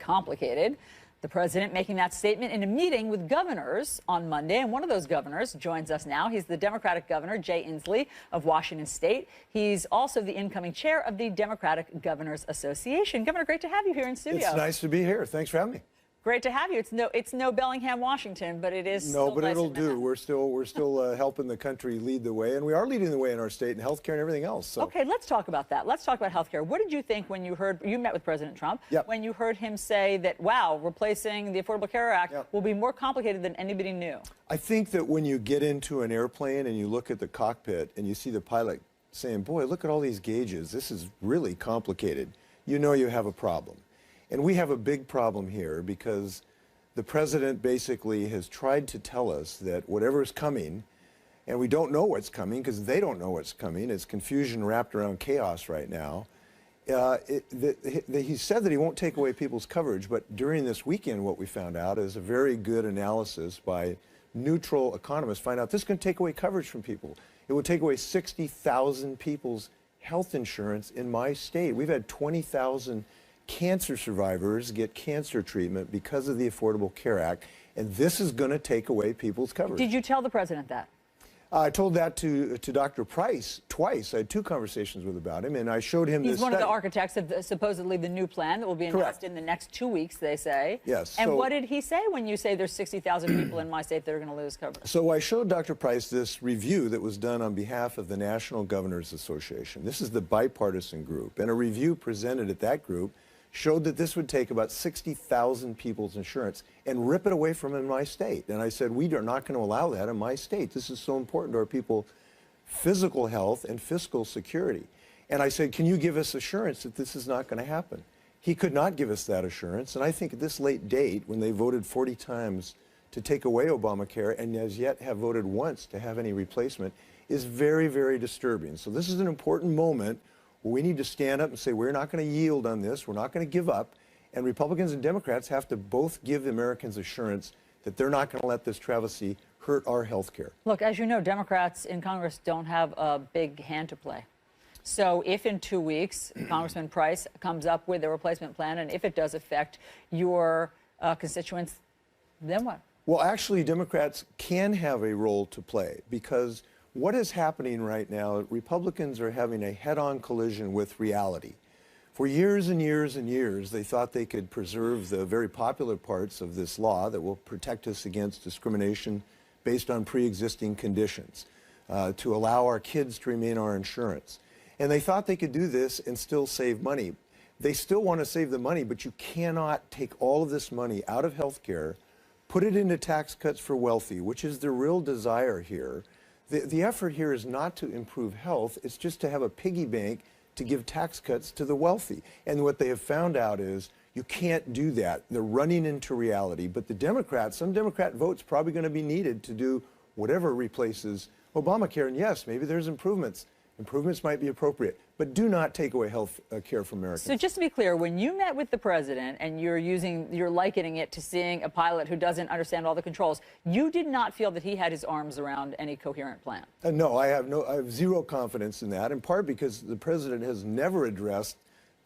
complicated. The president making that statement in a meeting with governors on Monday, and one of those governors joins us now. He's the Democratic governor, Jay Inslee of Washington State. He's also the incoming chair of the Democratic Governors Association. Governor, great to have you here in studio. It's nice to be here. Thanks for having me. Great to have you. It's no Bellingham, Washington, but it is. No, but nice it'll do. We're still helping the country lead the way, and we are leading the way in our state in healthcare and everything else. So. Okay, let's talk about that. Let's talk about healthcare. What did you think when you met with President Trump? Yep. When you heard him say that, wow, replacing the Affordable Care Act Yep. will be more complicated than anybody knew? I think that when you get into an airplane and you look at the cockpit and you see the pilot saying, boy, look at all these gauges, this is really complicated, you know you have a problem. And we have a big problem here because the president basically has tried to tell us that whatever is coming, and we don't know what's coming because they don't know what's coming. It's confusion wrapped around chaos right now. He said that he won't take away people's coverage, but during this weekend what we found out is a very good analysis by neutral economists find out this is going to take away coverage from people. It will take away 60,000 people's health insurance in my state. We've had 20,000 cancer survivors get cancer treatment because of the Affordable Care Act, and this is going to take away people's coverage. Did you tell the president that? I told that to Dr. Price twice. I had 2 conversations with about him, and I showed him this He's one study. of the architects of supposedly the new plan that will be announced Correct. in the next 2 weeks, they say. Yes. And so, what did he say when you say there's 60,000 people in my state that are going to lose coverage? So I showed Dr. Price this review that was done on behalf of the National Governors Association. This is the bipartisan group, and a review presented at that group showed that this would take about 60,000 people's insurance and rip it away from in my state. And I said, we are not going to allow that in my state. This is so important to our people's physical health and fiscal security. And I said, can you give us assurance that this is not going to happen? He could not give us that assurance. And I think at this late date, when they voted 40 times to take away Obamacare and as yet have voted once to have any replacement, is very, very disturbing. So this is an important moment. We need to stand up and say we're not going to yield on this. We're not going to give up. And Republicans and Democrats have to both give Americans assurance that they're not going to let this travesty hurt our health care. Look, as you know, Democrats in Congress don't have a big hand to play. So if in 2 weeks Congressman Price comes up with a replacement plan, and if it does affect your constituents, then what? Well, actually, Democrats can have a role to play because what is happening right now, Republicans are having a head-on collision with reality. For years and years and years, they thought they could preserve the very popular parts of this law that will protect us against discrimination based on pre-existing conditions, to allow our kids to remain our insurance. And they thought they could do this and still save money. They still want to save the money, but you cannot take all of this money out of health care, put it into tax cuts for wealthy, which is the real desire here. The effort here is not to improve health, it's just to have a piggy bank to give tax cuts to the wealthy. And what they have found out is you can't do that. They're running into reality. But the Democrats, some Democrat votes probably going to be needed to do whatever replaces Obamacare. And yes, maybe there's improvements. Improvements might be appropriate, but do not take away health care from Americans. So just to be clear, when you met with the president and you're likening it to seeing a pilot who doesn't understand all the controls, you did not feel that he had his arms around any coherent plan? No, I have zero confidence in that, in part because the president has never addressed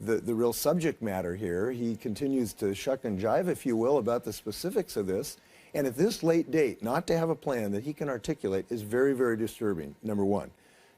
the real subject matter here. He continues to shuck and jive, if you will, about the specifics of this. And at this late date, not to have a plan that he can articulate is very, very disturbing, number one.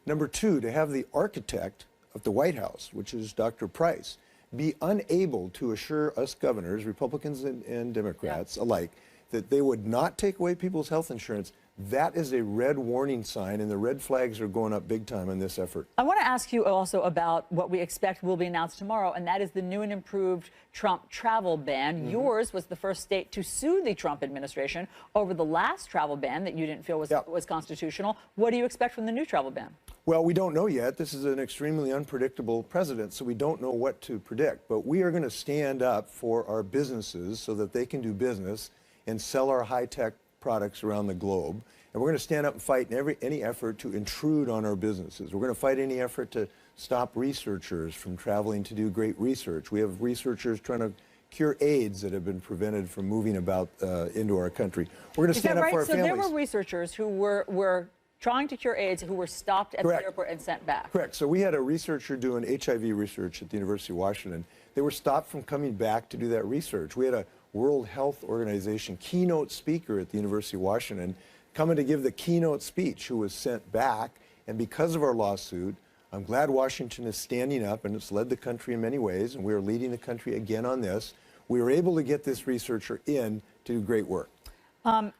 Number two, to have the architect of the White House, which is Dr. Price, be unable to assure us governors, Republicans and Democrats alike, that they would not take away people's health insurance, that is a red warning sign, and the red flags are going up big time in this effort. I want to ask you also about what we expect will be announced tomorrow, and that is the new and improved Trump travel ban. Yours was the first state to sue the Trump administration over the last travel ban that you didn't feel was constitutional. What do you expect from the new travel ban? Well, we don't know yet. This is an extremely unpredictable president, so we don't know what to predict. But we are going to stand up for our businesses so that they can do business and sell our high-tech products around the globe. And we're going to stand up and fight in any effort to intrude on our businesses. We're going to fight any effort to stop researchers from traveling to do great research. We have researchers trying to cure AIDS that have been prevented from moving about into our country. We're going to stand up for our families. So there were researchers who were trying to cure AIDS who were stopped at the airport and sent back. Correct. So we had a researcher doing HIV research at the University of Washington They were stopped from coming back to do that research. We had a World Health Organization keynote speaker at the University of Washington coming to give the keynote speech who was sent back. And because of our lawsuit, I'm glad Washington is standing up, and it's led the country in many ways, and we are leading the country again on this. We were able to get this researcher in to do great work.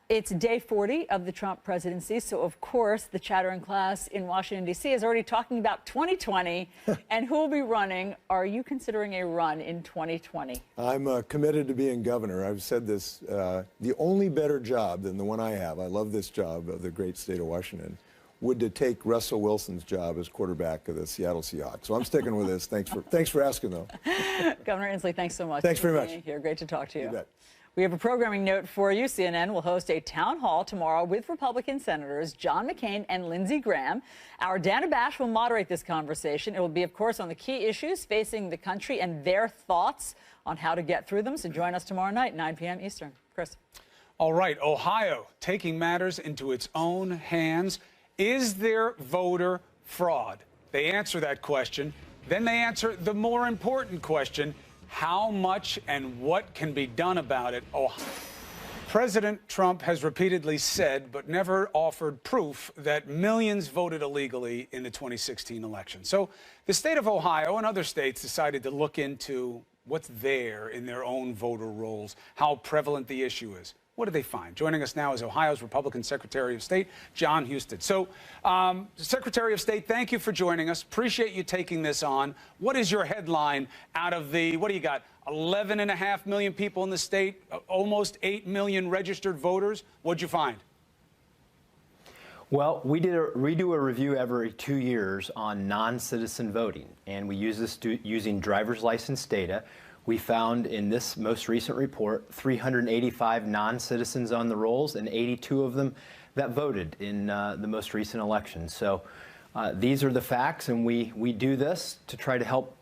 It's day 40 of the Trump presidency, so of course the chattering class in Washington, D.C. is already talking about 2020 and who will be running. Are you considering a run in 2020? I'm committed to being governor. I've said this, the only better job than the one I have, I love this job of the great state of Washington, would to take Russell Wilson's job as quarterback of the Seattle Seahawks. So I'm sticking with this. Thanks for asking, though. Governor Inslee, thanks so much. Thanks very much. Here. Great to talk to you. You bet. We have a programming note for you. CNN will host a town hall tomorrow with Republican Senators John McCain and Lindsey Graham. Our Dana Bash will moderate this conversation. It will be, of course, on the key issues facing the country and their thoughts on how to get through them. So join us tomorrow night, 9 p.m. Eastern. Chris. All right, Ohio taking matters into its own hands. Is there voter fraud? They answer that question. Then they answer the more important question: how much and what can be done about it? President Trump has repeatedly said, but never offered proof, that millions voted illegally in the 2016 election. So the state of Ohio and other states decided to look into what's there in their own voter rolls, how prevalent the issue is. What did they find? Joining us now is Ohio's Republican Secretary of State, John Husted. So, Secretary of State, thank you for joining us. Appreciate you taking this on. What is your headline out of the, what do you got, 11.5 million people in the state, almost 8 million registered voters? What'd you find? Well, we do a review every 2 years on non-citizen voting, and we use this using driver's license data. We found in this most recent report 385 non-citizens on the rolls and 82 of them that voted in the most recent election. So these are the facts, and we do this to try to help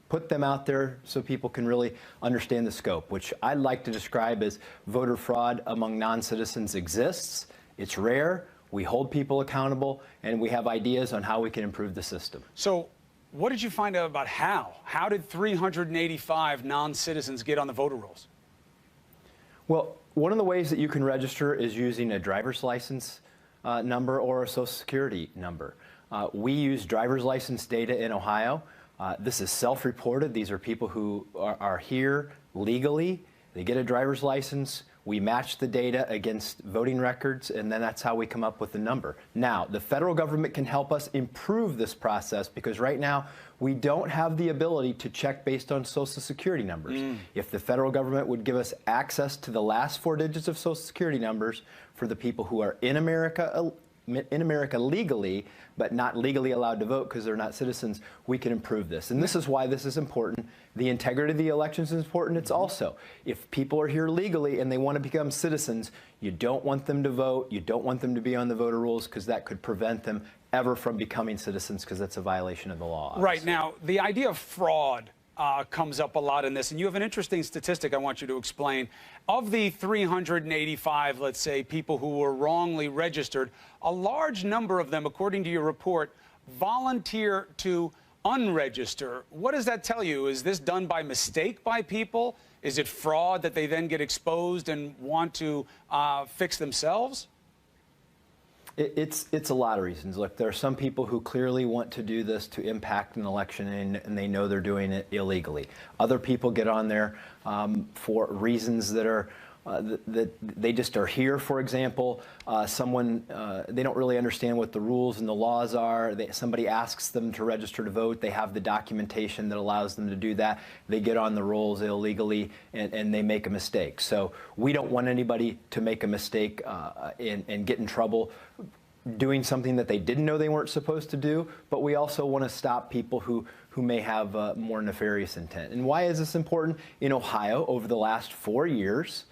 put them out there so people can really understand the scope, which I'd like to describe as voter fraud among non-citizens exists. It's rare. We hold people accountable, and we have ideas on how we can improve the system. So what did you find out about how? How did 385 non-citizens get on the voter rolls? Well, one of the ways that you can register is using a driver's license number or a Social Security number. We use driver's license data in Ohio. This is self-reported. These are people who are here legally. They get a driver's license. We match the data against voting records, and then that's how we come up with the number. Now, the federal government can help us improve this process, because right now we don't have the ability to check based on Social Security numbers. If the federal government would give us access to the last 4 digits of Social Security numbers for the people who are in America legally, but not legally allowed to vote because they're not citizens, we can improve this. And this is why this is important. The integrity of the elections is important. It's also, if people are here legally and they want to become citizens, you don't want them to vote. You don't want them to be on the voter rolls, because that could prevent them ever from becoming citizens, because that's a violation of the law. Obviously. Right. Now, the idea of fraud comes up a lot in this, and you have an interesting statistic I want you to explain. Of the 385, let's say, people who were wrongly registered, a large number of them, according to your report, volunteer to unregister. What does that tell you? Is this done by mistake by people? Is it fraud that they then get exposed and want to fix themselves? It's a lot of reasons. Look, there are some people who clearly want to do this to impact an election, and they know they're doing it illegally. Other people get on there for reasons that are that they just are here. For example, they don't really understand what the rules and the laws are. Somebody asks them to register to vote. They have the documentation that allows them to do that. They get on the rolls illegally, and they make a mistake. So we don't want anybody to make a mistake and get in trouble doing something that they didn't know they weren't supposed to do, but we also want to stop people who may have more nefarious intent. And why is this important? In Ohio, over the last 4 years,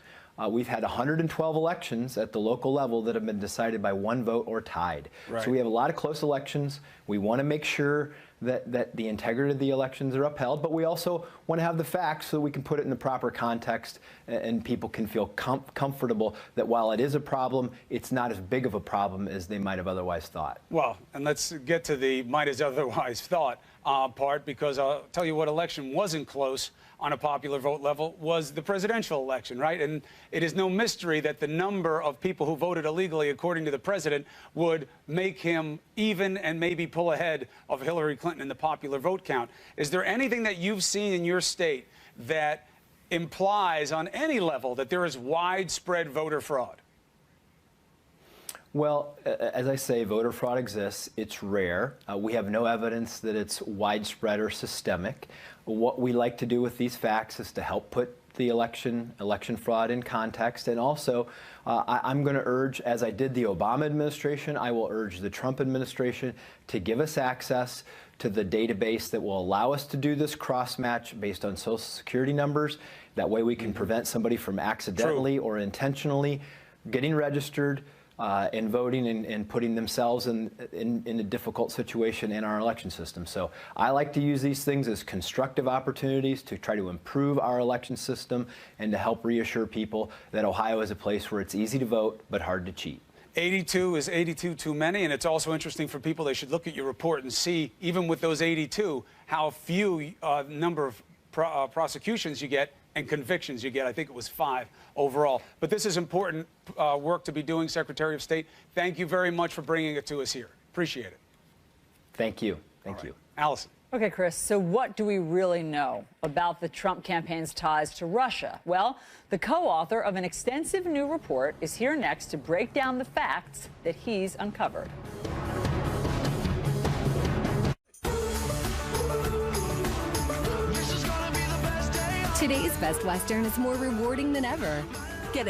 we've had 112 elections at the local level that have been decided by one vote or tied. Right. So we have a lot of close elections. We want to make sure that the integrity of the elections are upheld, but we also want to have the facts so we can put it in the proper context, and people can feel comfortable that while it is a problem, it's not as big of a problem as they might have otherwise thought. Well, and let's get to the might as otherwise thought. part, because I'll tell you what election wasn't close on a popular vote level was the presidential election, right? And it is no mystery that the number of people who voted illegally, according to the president, would make him even and maybe pull ahead of Hillary Clinton in the popular vote count. Is there anything that you've seen in your state that implies on any level that there is widespread voter fraud? Well, as I say, voter fraud exists. It's rare. We have no evidence that it's widespread or systemic. What we like to do with these facts is to help put the election fraud in context. And also, I'm going to urge, as I did the Obama administration, I will urge the Trump administration to give us access to the database that will allow us to do this cross-match based on Social Security numbers. That way we can prevent somebody from accidentally or intentionally getting registered and voting and putting themselves in a difficult situation in our election system. So I like to use these things as constructive opportunities to try to improve our election system and to help reassure people that Ohio is a place where it's easy to vote but hard to cheat. 82 is 82 too many, and it's also interesting for people. They should look at your report and see, even with those 82, how few number of prosecutions you get and convictions you get. I think it was 5 overall. But this is important work to be doing, Secretary of State. Thank you very much for bringing it to us here. Appreciate it. Thank you. Thank you. Allison. Okay, Chris, so what do we really know about the Trump campaign's ties to Russia? Well, the co-author of an extensive new report is here next to break down the facts that he's uncovered. Today's Best Western is more rewarding than ever. Get a